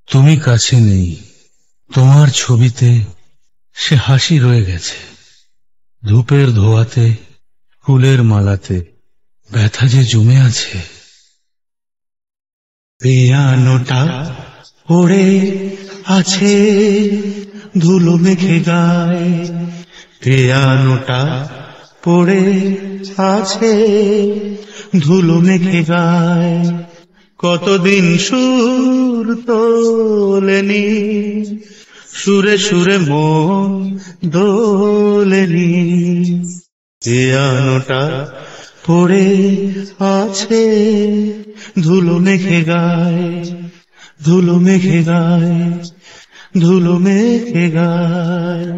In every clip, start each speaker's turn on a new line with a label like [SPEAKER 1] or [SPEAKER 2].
[SPEAKER 1] তুমি কাছে নেই, তোমার ছবিতে সে হাসি রয়ে গেছে। ধূপের ধোঁয়াতে, ফুলের মালাতে ব্যথা যে জমে আছে। পিয়ানোটা পড়ে আছে ধুলো মেখে গায়ে, পিয়ানোটা পড়ে আছে ধুলো মেখে গায়ে। কতদিন সুর তোলেনি, সুরে সুরে মন দোলেনি। পিয়ানোটা পড়ে আছে ধুলো মেখে গায়ে, ধুলো মেখে গায়ে, ধুলো মেখে গায়ে।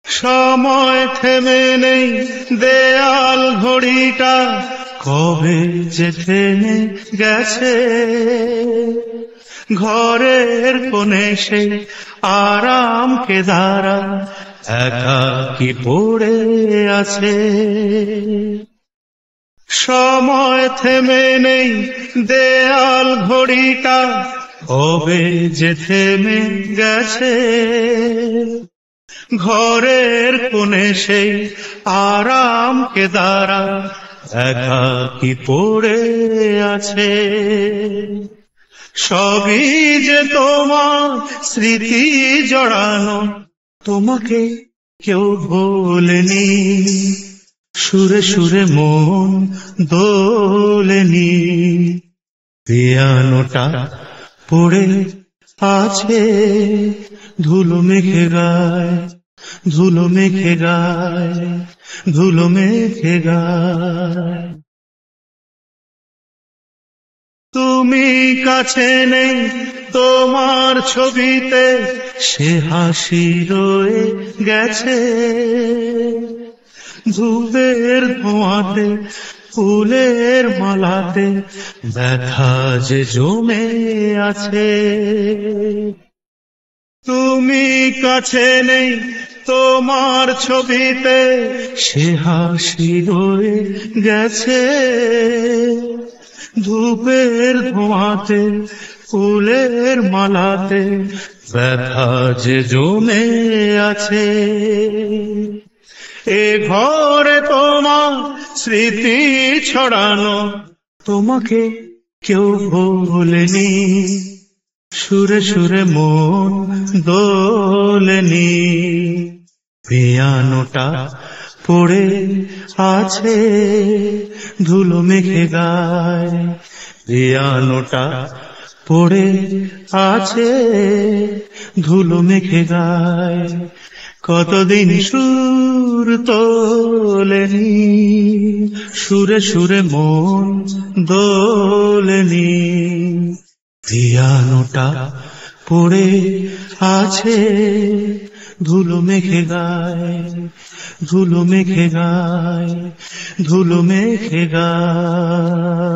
[SPEAKER 1] সময় থেমে নেই, দেয়াল ঘড়িটা কবে যে থেমে গেছে। ঘরের কোণে সে আরাম কেদারা একাকী পড়ে আছে। সময় থেমে নেই, দেয়াল ঘড়িটা কবে যে থেমে গেছে। ঘরের কোণে সেই আরাম কেদারা একাকী পড়ে আছে। সবই যে তোমার স্মৃতি জড়ানো, তোমাকে কেউ ভোলেনি। সুরে সুরে মন দোলেনি। পিয়ানোটা পড়ে আছে ধুলো মেখে গায়ে, ধুলো মেখে গায়ে, ধুলো মেখে গায়ে। তুমি কাছে নেই, তোমার ছবিতে সে হাসি রয়ে গেছে। ধূপের ধোঁয়াতে, ফুলের মালাতে ব্যথা যে জমে আছে। তুমি কাছে নেই, তোমার ছবিতে সে হাসি রয়ে গেছে। ধূপের ধোঁয়াতে, ফুলের মালাতে ব্যথা যে জমে আছে। এ ঘরে তোমার স্মৃতি ছড়ানো, তোমাকে কেউ ভোলেনি। সুরে সুরে মন দোলেনি। পিয়ানোটা পড়ে আছে ধুলো মেখে গায়ে, পিয়ানোটা পড়ে আছে ধুলো মেখে গায়ে। কতদিন সুর তোলেনি, সুরে সুরে মন দোলেনি। পিয়ানোটা পড়ে আছে ধুলো মেখে গায়ে, ধুলো মেখে গায়ে, ধুলো মেখে গায়ে।